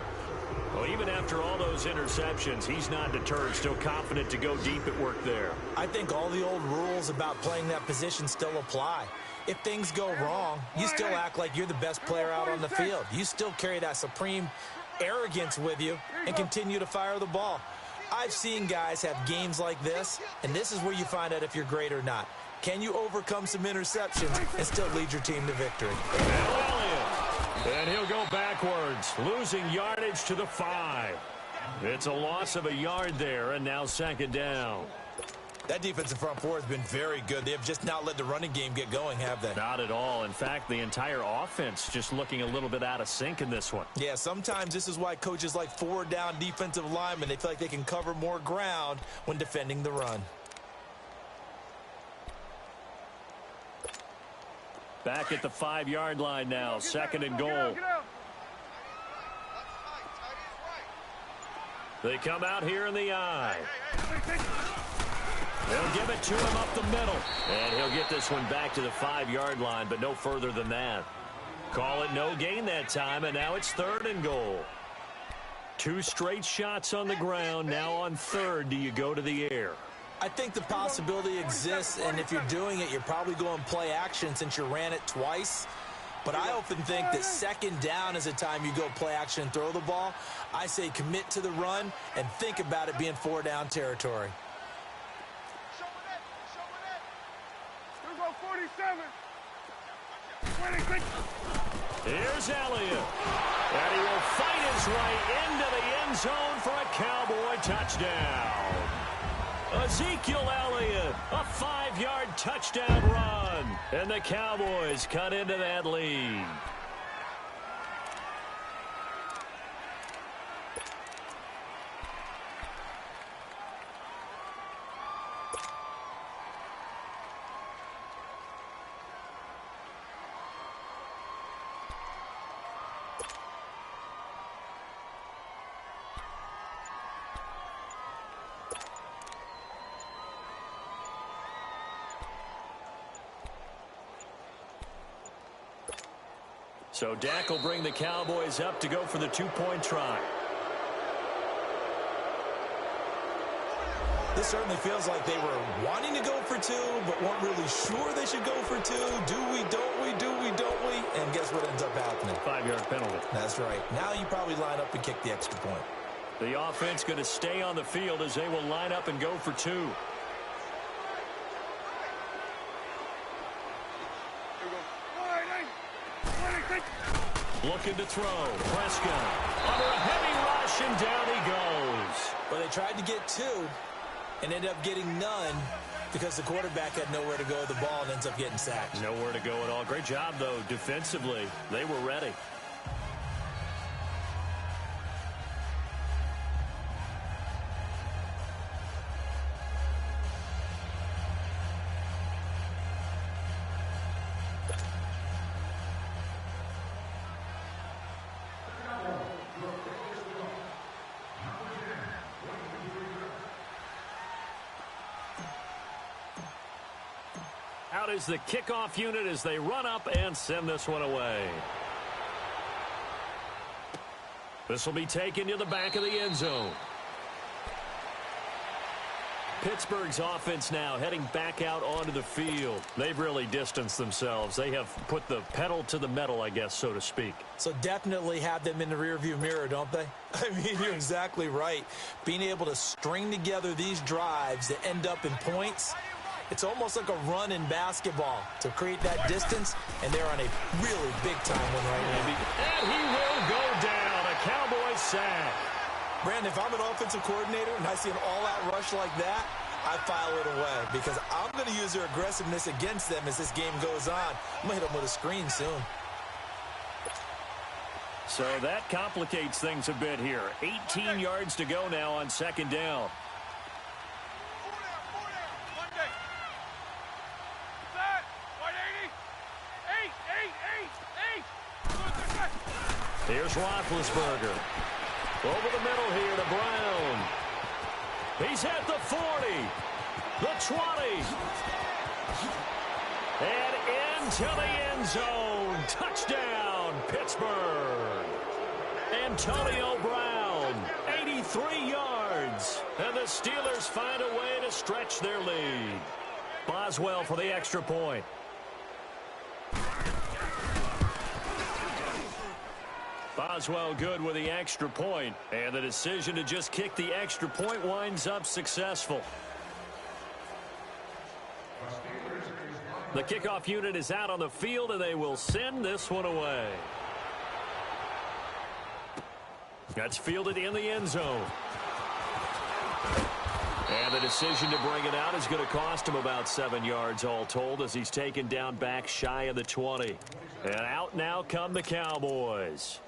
Well, even after all those interceptions, he's not deterred. Still confident to go deep at work there. I think all the old rules about playing that position still apply. If things go wrong, you still act like you're the best player out on the field. You still carry that supreme arrogance with you and continue to fire the ball. I've seen guys have games like this, and this is where you find out if you're great or not. Can you overcome some interceptions and still lead your team to victory? Now Elliott. And he'll go backwards, losing yardage to the 5. It's a loss of a yard there, and now second down. That defensive front four has been very good. They have just not let the running game get going, have they? Not at all. In fact, the entire offense just looking a little bit out of sync in this one. Yeah, sometimes this is why coaches like forward-down defensive linemen, they feel like they can cover more ground when defending the run. Back at the 5-yard line now, second and goal. Get out. They come out here in the eye. They'll give it to him up the middle. And he'll get this one back to the 5-yard line, but no further than that. Call it no gain that time, and now it's third and goal. 2 straight shots on the ground. Now on third, do you go to the air? I think the possibility exists, and if you're doing it, you're probably going play action since you ran it twice. But I often think that second down is a time you go play action and throw the ball. I say commit to the run and think about it being 4-down territory. Here go 47. 26. Here's Elliott. And he will fight his way into the end zone for a Cowboy touchdown. Ezekiel Elliott, a 5-yard touchdown run. And the Cowboys cut into that lead. So Dak will bring the Cowboys up to go for the 2-point try. This certainly feels like they were wanting to go for 2, but weren't really sure they should go for 2. Do we, don't we, do we, don't we? And guess what ends up happening? 5-yard penalty. That's right. Now you probably line up and kick the extra point. The offense going to stay on the field as they will line up and go for 2. Looking to throw. Prescott under a heavy rush, and down he goes. Well, they tried to get 2 and ended up getting none because the quarterback had nowhere to go with the ball and ends up getting sacked. Nowhere to go at all. Great job, though, defensively. They were ready. Out is the kickoff unit as they run up and send this one away. This will be taken to the back of the end zone. Pittsburgh's offense now heading back out onto the field. They've really distanced themselves. They have put the pedal to the metal, I guess, so to speak. So definitely have them in the rearview mirror, don't they? I mean, you're exactly right. Being able to string together these drives that end up in points, it's almost like a run in basketball to create that distance, and they're on a really big-time one right now. And he will go down. A Cowboy sack. Brandon, if I'm an offensive coordinator and I see an all-out rush like that, I file it away because I'm going to use their aggressiveness against them as this game goes on. I'm going to hit them with a screen soon. So that complicates things a bit here. 18 yards to go now on second down. Here's Roethlisberger. Over the middle here to Brown. He's at the 40. The 20. And into the end zone. Touchdown, Pittsburgh. Antonio Brown, 83 yards. And the Steelers find a way to stretch their lead. Boswell for the extra point. Boswell good with the extra point, and the decision to just kick the extra point winds up successful. The kickoff unit is out on the field, and they will send this one away. That's fielded in the end zone. And the decision to bring it out is going to cost him about 7 yards all told as he's taken down back shy of the 20. And out now come the Cowboys.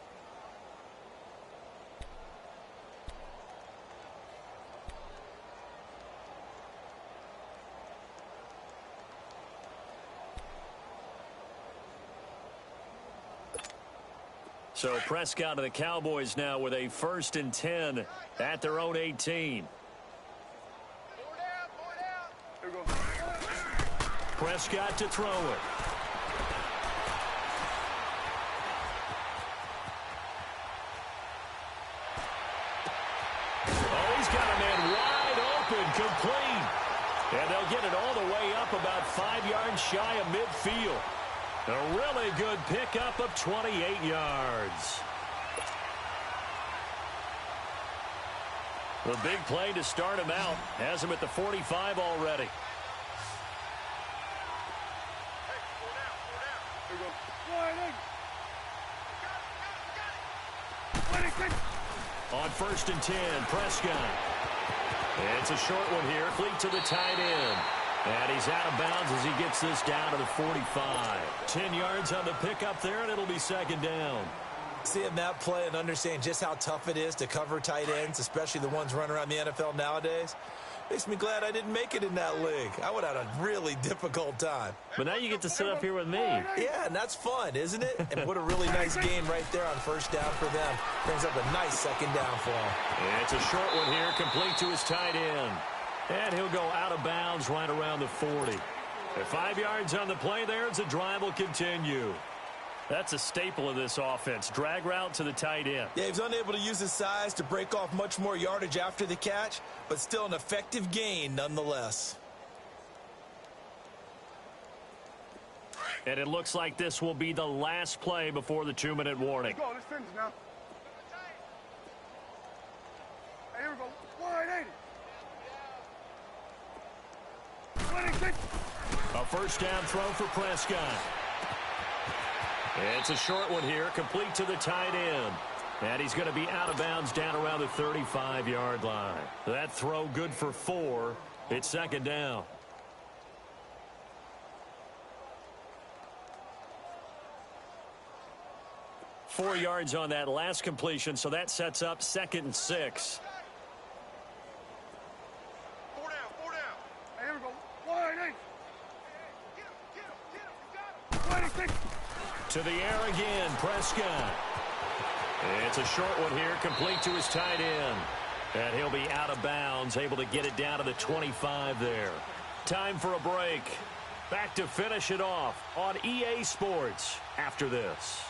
So Prescott and the Cowboys now with a 1st and 10 at their own 18. Prescott to throw it. Oh, he's got a man wide open, complete. And they'll get it all the way up about 5 yards shy of midfield. A really good pickup of 28 yards. The big play to start him out has him at the 45 already. On 1st and 10, Prescott. It's a short one here, complete to the tight end. And he's out of bounds as he gets this down to the 45. 10 yards on the pickup there, and it'll be 2nd down. Seeing that play and understanding just how tough it is to cover tight ends, especially the ones running around the NFL nowadays, makes me glad I didn't make it in that league. I would have had a really difficult time. But now you get to sit up here with me. Yeah, and that's fun, isn't it? And what a really nice gain right there on 1st down for them. Brings up a nice 2nd down for them. And it's a short one here, complete to his tight end. And he'll go out of bounds right around the 40. At 5 yards on the play there as the drive will continue. That's a staple of this offense. Drag route to the tight end. Yeah, he's unable to use his size to break off much more yardage after the catch, but still an effective gain nonetheless. And it looks like this will be the last play before the 2-minute warning. Let's go. Let's finish now. Hey, here we go. 180. A 1st down throw for Prescott. It's a short one here, complete to the tight end. And he's going to be out of bounds down around the 35-yard line. That throw good for 4. It's 2nd down. Four yards on that last completion, so that sets up 2nd and 6. To the air again, Prescott. It's a short one here, complete to his tight end. And he'll be out of bounds, able to get it down to the 25 there. Time for a break. Back to finish it off on EA Sports after this.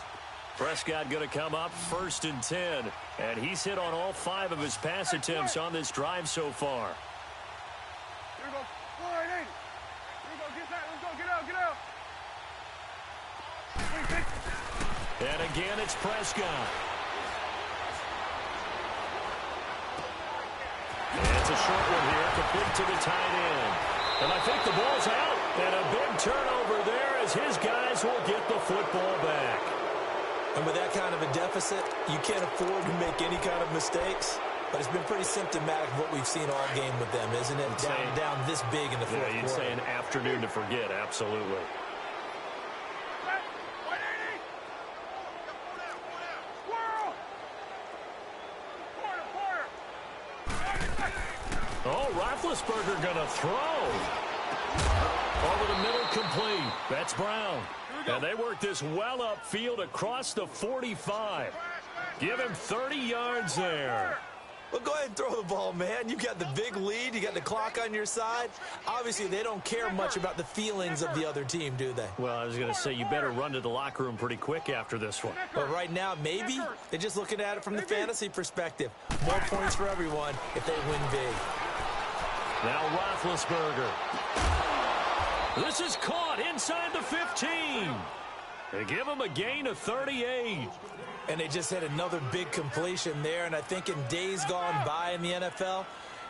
Prescott going to come up 1st and 10. And he's hit on all 5 of his pass attempts on this drive so far. Here we go. 180. Here we go. Get that. Let's go. Get out. Get out. And again, it's Prescott. It's a short one here, complete to the tight end. And I think the ball's out. And a big turnover there as his guys will get the football back. And with that kind of a deficit, you can't afford to make any kind of mistakes. But it's been pretty symptomatic of what we've seen all game with them, isn't it? Down this big in the fourth quarter. Yeah, you'd say an afternoon to forget, absolutely. Oh, Roethlisberger going to throw. Over the middle, complete. That's Brown. And they work this well upfield across the 45. Give him 30 yards there. Well, go ahead and throw the ball, man. You got the big lead. You got the clock on your side. Obviously, they don't care much about the feelings of the other team, do they? Well, I was going to say, you better run to the locker room pretty quick after this one. But right now, maybe they're just looking at it from the fantasy perspective. More points for everyone if they win big. Now Roethlisberger. This is caught inside the 15. They give him a gain of 38. And they just had another big completion there. And I think in days gone by in the NFL,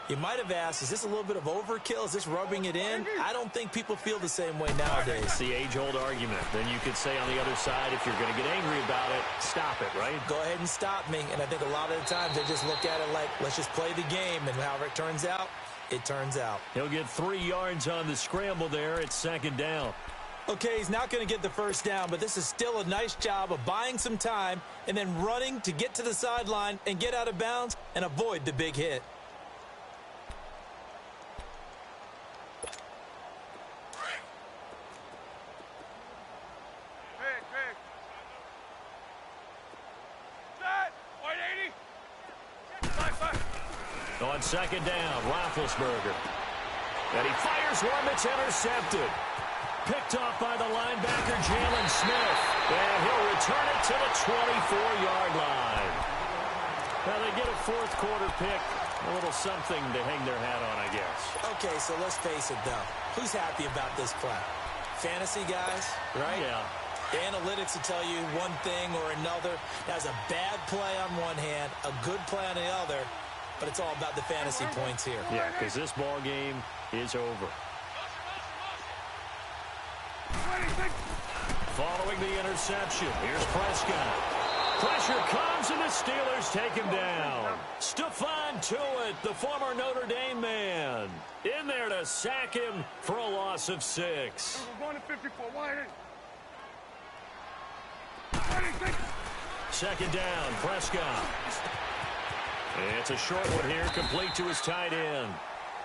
You might have asked, is this a little bit of overkill? Is this rubbing it in? I don't think people feel the same way nowadays. It's the age-old argument. Then you could say on the other side, if you're going to get angry about it, stop it, right? Go ahead and stop me. And I think a lot of the times they just look at it like, let's just play the game. And however it turns out, it turns out. He'll get 3 yards on the scramble there. It's second down. Okay, he's not going to get the first down, but this is still a nice job of buying some time and then running to get to the sideline and get out of bounds and avoid the big hit. On second down, Roethlisberger. And he fires one that's intercepted. Picked off by the linebacker, Jalen Smith. And he'll return it to the 24-yard line. Now they get a fourth quarter pick. A little something to hang their hat on, I guess. Okay, so let's face it, though. Who's happy about this play? Fantasy guys, right? Yeah. The analytics will tell you one thing or another. That's a bad play on one hand, a good play on the other. But it's all about the fantasy points here. Yeah, because this ball game is over. Following the interception, here's Prescott. Pressure comes, and the Steelers take him down. Stephon Tuitt, the former Notre Dame man, in there to sack him for a loss of 6. We're going to 54. Wide in. Second down, Prescott. It's a short one here, complete to his tight end.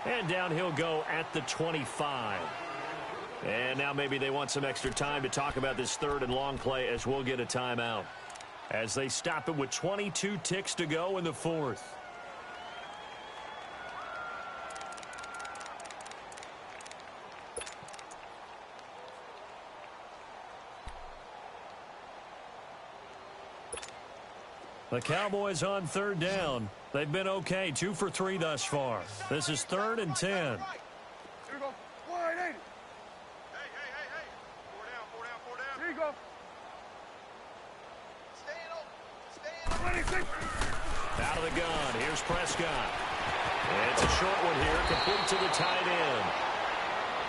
And down he'll go at the 25. And now maybe they want some extra time to talk about this third and long play as we'll get a timeout. As they stop it with 22 ticks to go in the fourth. The Cowboys on third down. They've been okay, 2 for 3 thus far. This is 3rd and 10. Here we go. Wide in. Hey. 4 down. Here you go. Stay in. Out of the gun, here's Prescott. It's a short one here, complete to the tight end.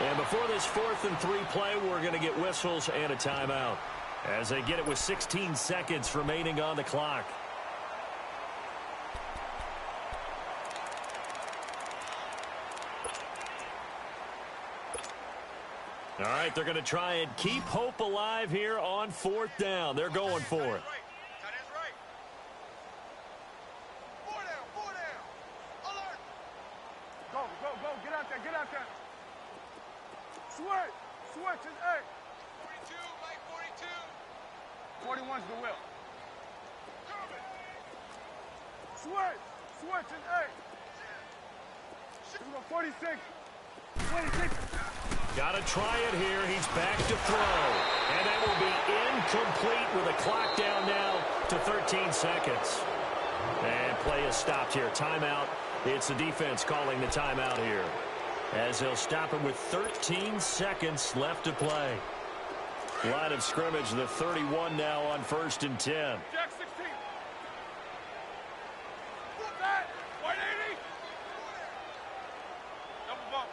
And before this 4th and 3 play, we're going to get whistles and a timeout. As they get it with 16 seconds remaining on the clock. All right, they're going to try and keep hope alive here on 4th down. They're going for it. Tight end's right. 4 down. Alert. Go. Get out there. Switch is 8. 42, Mike 42. 41's the will. Switch is 8. Here we go. 46. 26. Got to try it here. He's back to throw. And that will be incomplete with a clock down now to 13 seconds. And play is stopped here. Timeout. It's the defense calling the timeout here. As they'll stop him with 13 seconds left to play. Line of scrimmage, the 31 now on 1st and 10. Jack 16. Put that. 180. Double bump.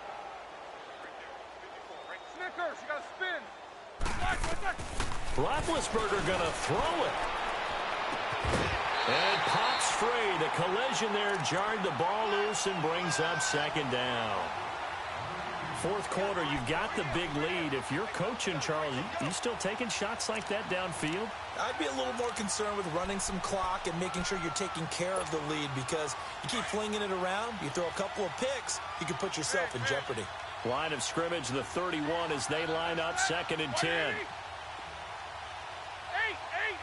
Snickers, you got to spin. Roethlisberger going to throw it. And pops free. The collision there jarred the ball loose and brings up second down. 4th quarter, you've got the big lead. If you're coaching, Charles, you still taking shots like that downfield? I'd be a little more concerned with running some clock and making sure you're taking care of the lead, because you keep flinging it around, you throw a couple of picks, you can put yourself in jeopardy. Line of scrimmage, the 31 as they line up 2nd and 10. 8. Hey.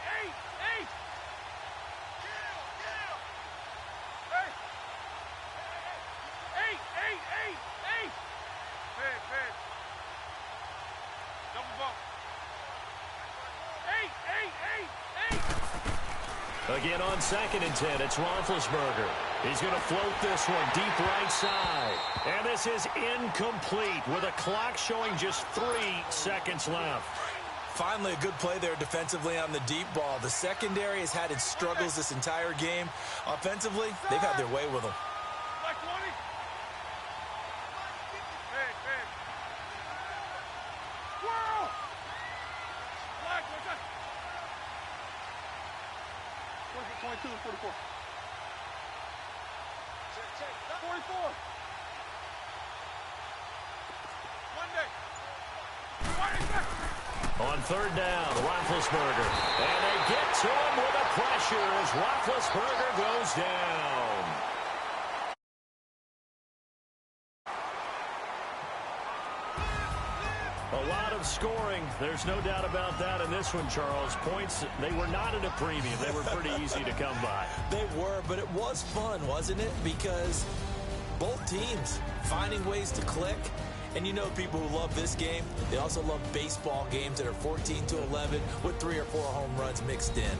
Double bump. 8. Again on 2nd and 10, it's Roethlisberger. He's going to float this one deep right side. And this is incomplete with a clock showing just 3 seconds left. Finally, a good play there defensively on the deep ball. The secondary has had its struggles this entire game. Offensively, they've had their way with them. Like 20. 22 and 44. Check. 44. One day. 26. On third down, Roethlisberger. And they get to him with a pressure as Roethlisberger goes down. A lot of scoring. There's no doubt about that in this one, Charles. Points, they were not at a premium. They were pretty easy to come by. They were, but it was fun, wasn't it? Because both teams finding ways to click. And you know people who love this game, they also love baseball games that are 14-11 with 3 or 4 home runs mixed in.